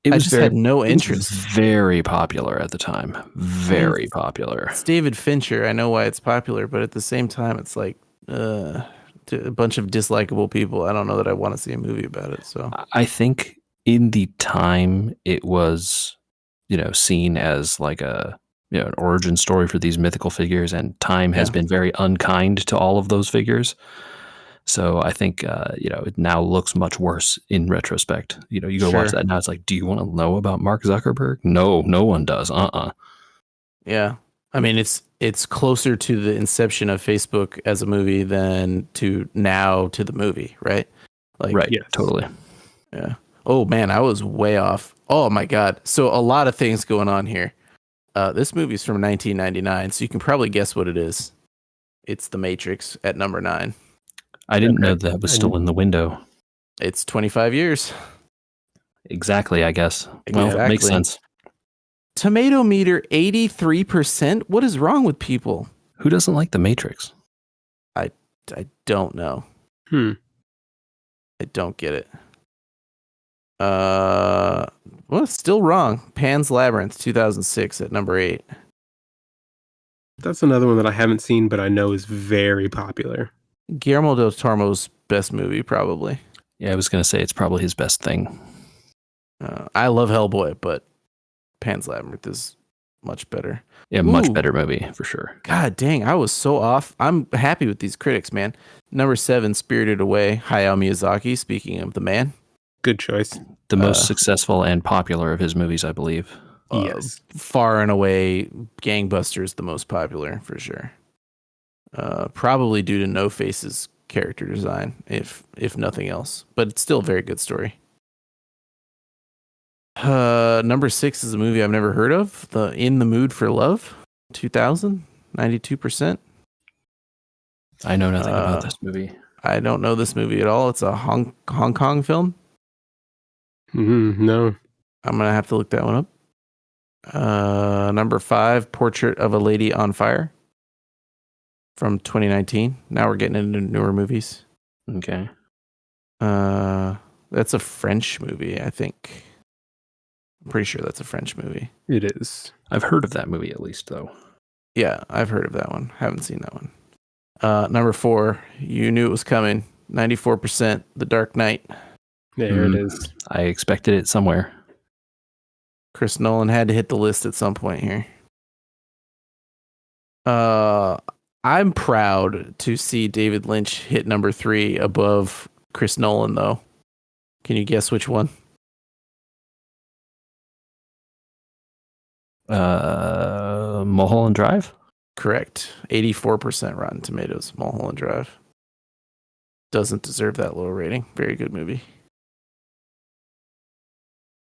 I just had no interest. It was very popular at the time. Very popular. It's David Fincher. I know why it's popular, but at the same time, it's like a bunch of dislikable people. I don't know that I want to see a movie about it. So I think in the time it was, seen as like an origin story for these mythical figures, and time has been very unkind to all of those figures. So I think, it now looks much worse in retrospect. You go watch that now, it's like, do you want to know about Mark Zuckerberg? No one does. Yeah. I mean, it's closer to the inception of Facebook as a movie than to the movie, right? Like, right. Yes. Totally. Yeah. Oh man, I was way off. Oh my God. So a lot of things going on here. This movie's from 1999, so you can probably guess what it is. It's The Matrix at number 9. I didn't know that was still in the window. It's 25 years. Exactly, I guess. Well, it makes sense. Tomato meter 83%. What is wrong with people? Who doesn't like The Matrix? I don't know. I don't get it. Well, still wrong. Pan's Labyrinth 2006 at number 8. That's another one that I haven't seen, but I know is very popular. Guillermo del Toro's best movie, probably. Yeah, I was going to say it's probably his best thing. I love Hellboy, but Pan's Labyrinth is much better. Yeah, much better movie, for sure. God dang, I was so off. I'm happy with these critics, man. Number 7, Spirited Away, Hayao Miyazaki, speaking of the man. Good choice. The most successful and popular of his movies, I believe. Yes. Far and away, Gangbusters the most popular, for sure. Probably due to No Face's character design, if nothing else. But it's still a very good story. Number 6 is a movie I've never heard of. The In the Mood for Love, 2000, 92%. I know nothing about this movie. I don't know this movie at all. It's a Hong Kong film. No. I'm going to have to look that one up. Number 5, Portrait of a Lady on Fire from 2019. Now we're getting into newer movies. Okay. That's a French movie, I think. I'm pretty sure that's a French movie. It is. I've heard of that movie at least, though. Yeah, I've heard of that one. Haven't seen that one. Number 4, you knew it was coming. 94%, The Dark Knight. There it is. I expected it somewhere. Chris Nolan had to hit the list at some point here. I'm proud to see David Lynch hit number 3 above Chris Nolan, though. Can you guess which one? Mulholland Drive? Correct. 84% Rotten Tomatoes, Mulholland Drive. Doesn't deserve that low rating. Very good movie.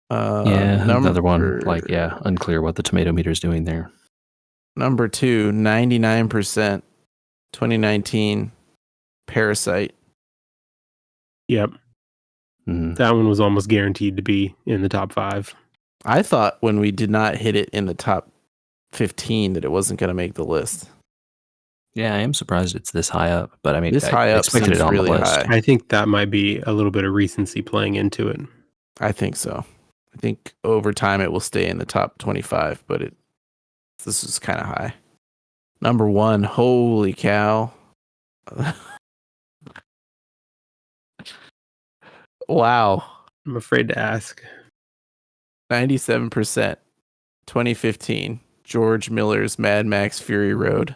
Another one. Unclear what the tomato meter is doing there. Number 2, 99%, 2019, Parasite. Yep. That one was almost guaranteed to be in the top 5. I thought when we did not hit it in the top 15 that it wasn't going to make the list. Yeah, I am surprised it's this high up, but I mean, this high up expected seems it on really the list. high. I think that might be a little bit of recency playing into it. I think so. I think over time it will stay in the top 25, but this is kind of high. Number 1, holy cow. Wow. I'm afraid to ask. 97%, 2015, George Miller's Mad Max Fury Road.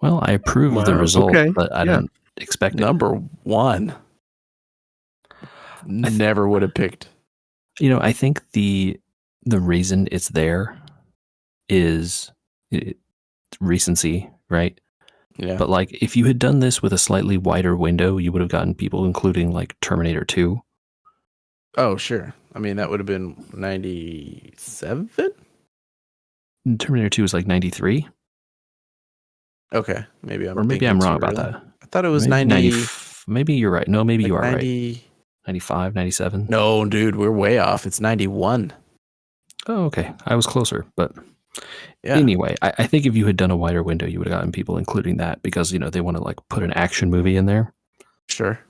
Well, I approve of the result, but I don't expect it. Number 1. Never would have picked. I think the reason it's there is recency, right? Yeah. But like, if you had done this with a slightly wider window, you would have gotten people including like Terminator 2. Oh, sure. I mean, that would have been 97? Terminator 2 was like 93. Okay. Maybe I'm wrong about that. I thought it was maybe 90. Maybe you're right. No, maybe like you are 90, right. 95, 97. No, dude, we're way off. It's 91. Oh, okay. I was closer, but yeah. Anyway, I think if you had done a wider window, you would have gotten people including that because, they want to like put an action movie in there. Sure.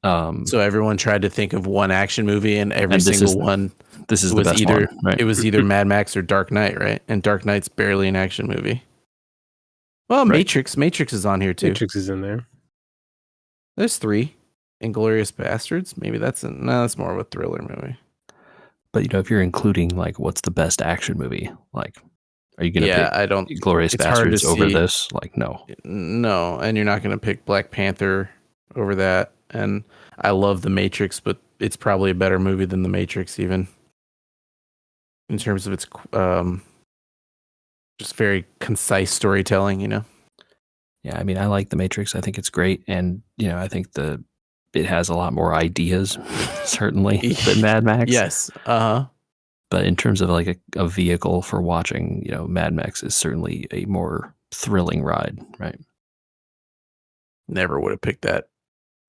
So everyone tried to think of one action movie, and single one. This is the best one, right? It was either Mad Max or Dark Knight, right? And Dark Knight's barely an action movie. Well, right. Matrix is on here too. Matrix is in there. There's 3. Inglourious Bastards. Maybe that's more of a thriller movie. But if you're including like what's the best action movie, like, are you gonna pick I don't Inglourious Bastards over this? Like, no, and you're not gonna pick Black Panther over that. And I love The Matrix, but it's probably a better movie than The Matrix, even in terms of its just very concise storytelling. Yeah, I mean, I like The Matrix. I think it's great, and I think it has a lot more ideas, certainly, than Mad Max. Yes. But in terms of like a vehicle for watching, Mad Max is certainly a more thrilling ride, right? Never would have picked that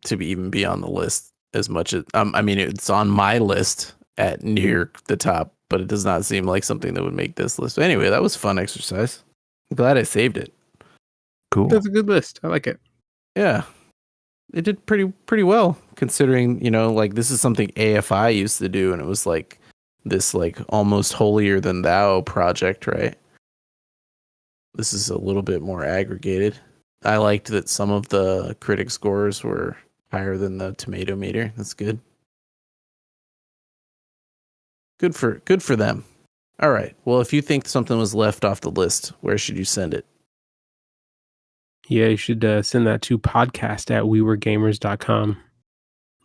to even be on the list as much as I mean, it's on my list at near the top, but it does not seem like something that would make this list. But anyway, that was a fun exercise. I'm glad I saved it. Cool. That's a good list. I like it. Yeah. It did pretty well considering, like this is something AFI used to do, and it was like this like almost holier than thou project, right? This is a little bit more aggregated. I liked that some of the critic scores were higher than the tomato meter. That's good. Good for them. All right. Well, if you think something was left off the list, where should you send it? Yeah, you should send that to podcast@weweregamers.com.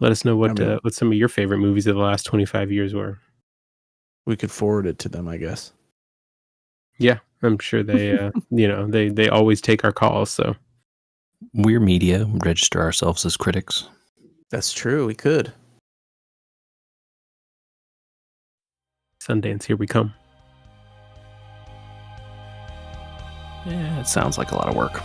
Let us know what some of your favorite movies of the last 25 years were. We could forward it to them, I guess. Yeah, I'm sure they, they always take our calls. So We're media, register ourselves as critics. That's true. We could. Sundance, here we come. Yeah, it sounds like a lot of work.